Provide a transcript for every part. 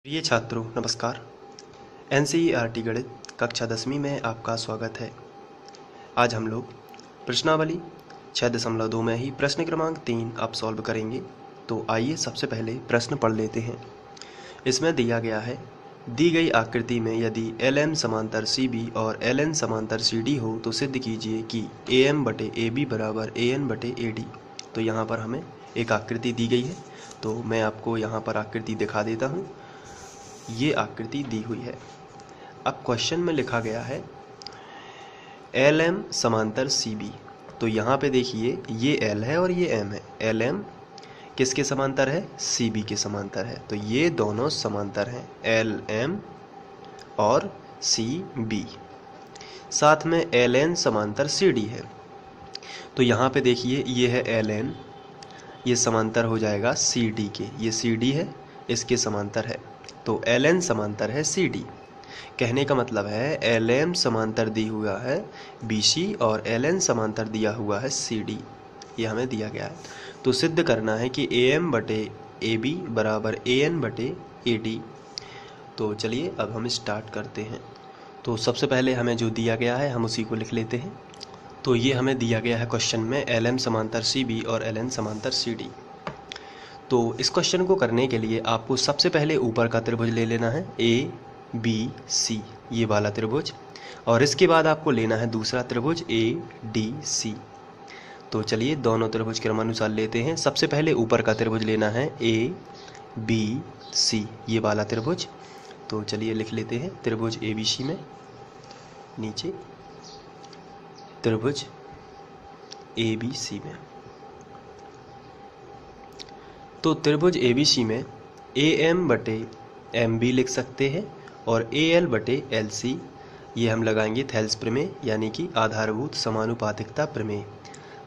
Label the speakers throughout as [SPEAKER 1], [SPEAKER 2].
[SPEAKER 1] प्रिय छात्रों नमस्कार। एनसीईआरटी गणित कक्षा 10वीं में आपका स्वागत है। आज हम लोग प्रश्नावली 6.2 में ही प्रश्न क्रमांक 3 आप सॉल्व करेंगे। तो आइए सबसे पहले प्रश्न पढ़ लेते हैं। इसमें दिया गया है, दी गई आकृति में यदि LM समांतर CB और LN समांतर CD हो तो सिद्ध कीजिए कि AM बटे AB बराबर AN बटे AD। तो यहाँ पर हमें एक आकृति दी गई है, तो मैं आपको यहाँ पर आकृति दिखा देता हूँ। ये आकृति दी हुई है। अब क्वेश्चन में लिखा गया है LM समांतर CB। तो यहाँ पे देखिए ये L है और ये M है। LM किसके समांतर है? CB के समांतर है। तो ये दोनों समांतर हैं, LM और CB। साथ में LN समांतर CD है। तो यहाँ पे देखिए ये है LN, ये समांतर हो जाएगा CD के, ये CD है, इसके समांतर है। तो LN समांतर है CD। कहने का मतलब है LM समांतर दी हुआ है BC और LN समांतर दिया हुआ है CD। ये हमें दिया गया है। तो सिद्ध करना है कि AM बटे AB बराबर AN बटे AD। तो चलिए अब हम स्टार्ट करते हैं। तो सबसे पहले हमें जो दिया गया है हम उसी को लिख लेते हैं। तो ये हमें दिया गया है क्वेश्चन में LM समांतर CB और LN समांतर CD। तो इस क्वेश्चन को करने के लिए आपको सबसे पहले ऊपर का त्रिभुज ले लेना है ABC, ये वाला त्रिभुज, और इसके बाद आपको लेना है दूसरा त्रिभुज ADC। तो चलिए दोनों त्रिभुज क्रमानुसार लेते हैं। सबसे पहले ऊपर का त्रिभुज लेना है ABC, ये वाला त्रिभुज। तो चलिए लिख लेते हैं त्रिभुज ABC में, नीचे त्रिभुज ABC में। तो त्रिभुज ABC में AM बटे MB लिख सकते हैं और AL बटे LC ये हम लगाएंगे थेल्स प्रमेय, यानी कि आधारभूत समानुपातिकता प्रमेय।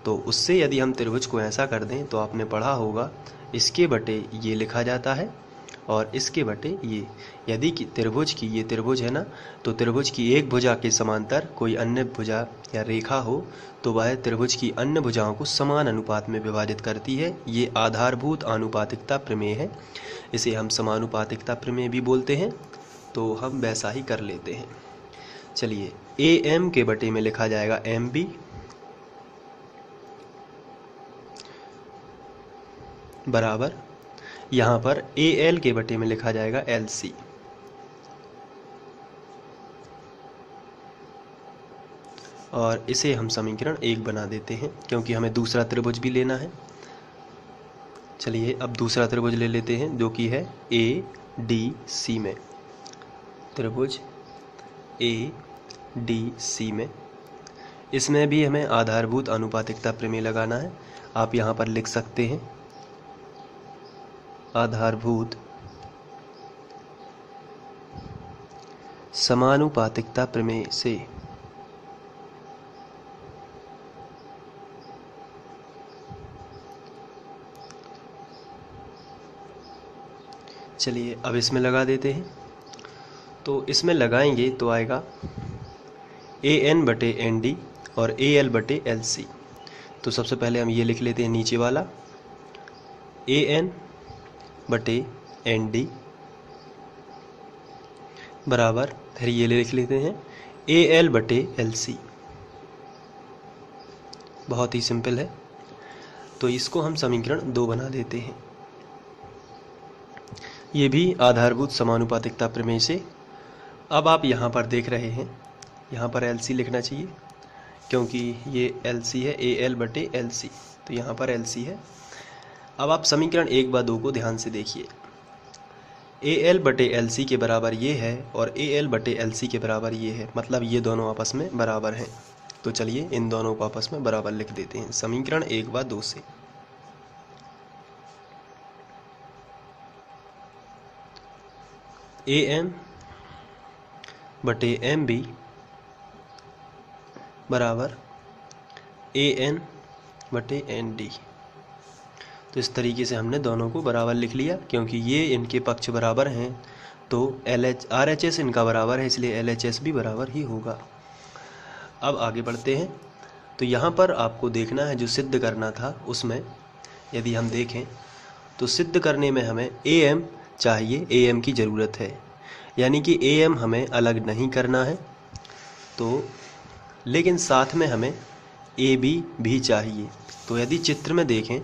[SPEAKER 1] तो उससे यदि हम त्रिभुज को ऐसा कर दें तो आपने पढ़ा होगा इसके बटे ये लिखा जाता है और इसके बटे ये। यदि कि त्रिभुज की, ये त्रिभुज है ना, तो त्रिभुज की एक भुजा के समांतर कोई अन्य भुजा या रेखा हो तो वह त्रिभुज की अन्य भुजाओं को समान अनुपात में विभाजित करती है। ये आधारभूत आनुपातिकता प्रमेय है, इसे हम समानुपातिकता प्रमेय भी बोलते हैं। तो हम वैसा ही कर लेते हैं। चलिए AM के बटे में लिखा जाएगा MB बराबर, यहाँ पर AL के बटे में लिखा जाएगा LC। और इसे हम समीकरण 1 बना देते हैं क्योंकि हमें दूसरा त्रिभुज भी लेना है। चलिए अब दूसरा त्रिभुज ले लेते हैं जो कि है ADC में। त्रिभुज ADC में, इसमें भी हमें आधारभूत आनुपातिकता प्रमेय लगाना है। आप यहाँ पर लिख सकते हैं आधारभूत समानुपातिकता प्रमेय से चलिए अब इसमें लगा देते हैं। तो इसमें लगाएंगे तो आएगा AN बटे ND और AL बटे LC। तो सबसे पहले हम ये लिख लेते हैं नीचे वाला AN बटे ND बराबर, फिर ये लिख लेते हैं AL बटे LC। बहुत ही सिंपल है। तो इसको हम समीकरण 2 बना देते हैं। ये भी आधारभूत समानुपातिकता प्रमेय से। अब आप यहाँ पर देख रहे हैं, यहाँ पर LC लिखना चाहिए क्योंकि ये LC है, AL बटे LC। तो यहाँ पर LC है। अब आप समीकरण 1 व 2 को ध्यान से देखिए। AL बटे LC के बराबर ये है और AL बटे LC के बराबर ये है, मतलब ये दोनों आपस में बराबर हैं। तो चलिए इन दोनों को आपस में बराबर लिख देते हैं समीकरण 1 व 2 से। AM बटे MB बराबर AN बटे ND। तो इस तरीके से हमने दोनों को बराबर लिख लिया क्योंकि ये इनके पक्ष बराबर हैं। तो RHS इनका बराबर है, इसलिए LHS भी बराबर ही होगा। अब आगे बढ़ते हैं। तो यहाँ पर आपको देखना है जो सिद्ध करना था उसमें, यदि हम देखें तो सिद्ध करने में हमें AM चाहिए, ए एम की ज़रूरत है, यानी कि ए एम हमें अलग नहीं करना है। तो लेकिन साथ में हमें ए बी भी चाहिए। तो यदि चित्र में देखें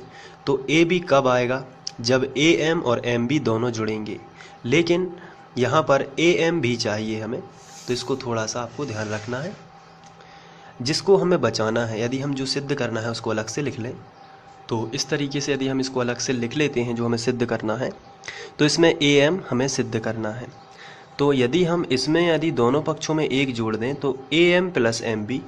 [SPEAKER 1] तो ए बी कब आएगा, जब ए एम और एम बी दोनों जुड़ेंगे। लेकिन यहाँ पर ए एम भी चाहिए हमें, तो इसको थोड़ा सा आपको ध्यान रखना है। जिसको हमें बचाना है, यदि हम जो सिद्ध करना है उसको अलग से लिख लें, तो इस तरीके से यदि हम इसको अलग से लिख लेते हैं जो हमें सिद्ध करना है, तो इसमें ए एम हमें सिद्ध करना है। तो यदि हम इसमें यदि दोनों पक्षों में एक जोड़ दें तो A M plus M B,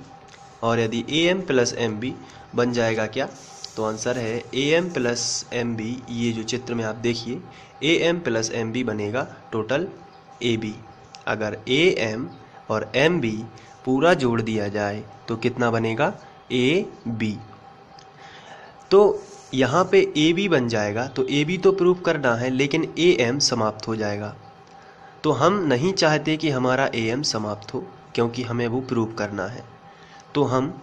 [SPEAKER 1] और यदि A M plus M B बन जाएगा क्या, तो आंसर है A M plus M B. ये जो चित्र में आप देखिए A M plus M B बनेगा टोटल ए बी। अगर ए एम और एम बी पूरा जोड़ दिया जाए तो कितना बनेगा, ए बी। तो यहाँ पे ए बी बन जाएगा, तो ए बी तो प्रूव करना है लेकिन ए एम समाप्त हो जाएगा। तो हम नहीं चाहते कि हमारा ए एम समाप्त हो, क्योंकि हमें वो प्रूव करना है। तो हम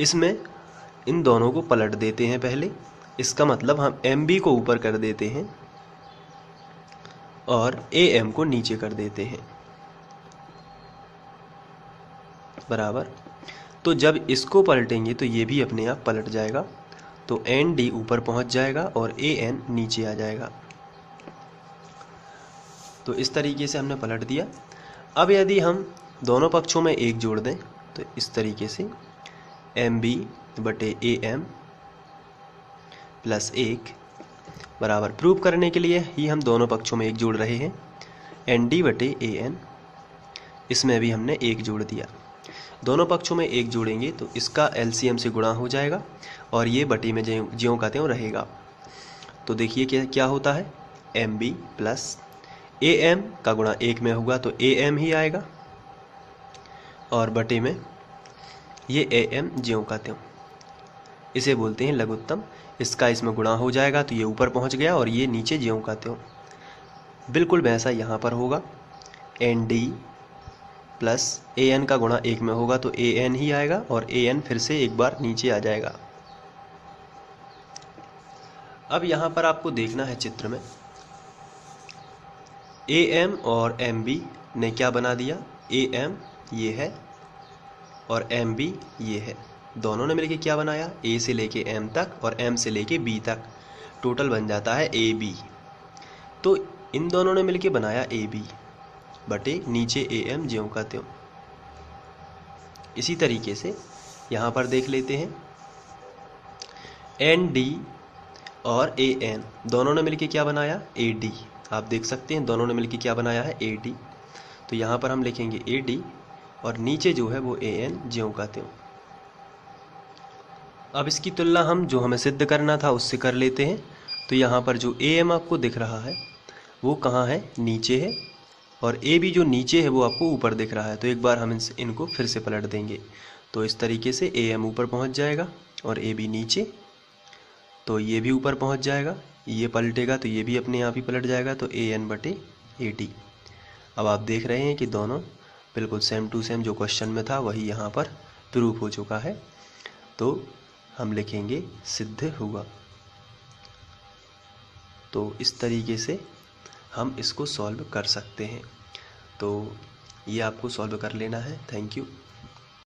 [SPEAKER 1] इसमें इन दोनों को पलट देते हैं पहले। इसका मतलब हम एम बी को ऊपर कर देते हैं और ए एम को नीचे कर देते हैं, बराबर। तो जब इसको पलटेंगे तो ये भी अपने आप पलट जाएगा। तो एन डी ऊपर पहुंच जाएगा और ए एन नीचे आ जाएगा। तो इस तरीके से हमने पलट दिया। अब यदि हम दोनों पक्षों में एक जोड़ दें तो इस तरीके से एम बी बटे ए एम प्लस 1 बराबर, प्रूव करने के लिए ही हम दोनों पक्षों में एक जोड़ रहे हैं, एन डी बटे ए एन। इसमें भी हमने एक जोड़ दिया। दोनों पक्षों में एक जोड़ेंगे तो इसका एलसीएम से गुणा हो जाएगा और ये बटी में ज्यों का त्यों रहेगा। तो देखिए क्या क्या होता है, M B plus A M का गुणा 1 में होगा तो ए एम ही आएगा, और बटे में ये ए एम ज्यों का त्यों। इसे बोलते हैं लघुत्तम। इसका इसमें गुणा हो जाएगा तो ये ऊपर पहुंच गया और ये नीचे ज्यों का त्यों। बिल्कुल वैसा यहाँ पर होगा, N D plus A N का गुणा 1 में होगा तो ए एन ही आएगा और ए एन फिर से एक बार नीचे आ जाएगा। अब यहाँ पर आपको देखना है चित्र में, ए एम और एम बी ने क्या बना दिया, ए एम ये है और एम बी ये है। दोनों ने मिलके क्या बनाया, ए से लेके एम तक और एम से लेके बी तक, टोटल बन जाता है ए बी। तो इन दोनों ने मिलके बनाया ए बी बटे नीचे ए एम ज्यों का त्यों। इसी तरीके से यहाँ पर देख लेते हैं, एन डी और ए एन दोनों ने मिलके क्या बनाया, ए डी। आप देख सकते हैं दोनों ने मिलके क्या बनाया है, ए डी। तो यहाँ पर हम लिखेंगे ए डी और नीचे जो है वो ए एन ज्यों का त्यों। अब इसकी तुलना हम जो हमें सिद्ध करना था उससे कर लेते हैं। तो यहाँ पर जो ए एम आपको दिख रहा है वो कहाँ है, नीचे है, और ए बी जो नीचे है वो आपको ऊपर दिख रहा है। तो एक बार हम इनको फिर से पलट देंगे। तो इस तरीके से ए एम ऊपर पहुँच जाएगा और ए बी नीचे, तो ये भी ऊपर पहुँच जाएगा। ये पलटेगा तो ये भी अपने आप ही पलट जाएगा, तो ए एन बटे ए डी। अब आप देख रहे हैं कि दोनों बिल्कुल सेम टू सेम जो क्वेश्चन में था वही यहाँ पर प्रूफ हो चुका है। तो हम लिखेंगे सिद्ध हुआ। तो इस तरीके से हम इसको सॉल्व कर सकते हैं। तो ये आपको सॉल्व कर लेना है। Thank you.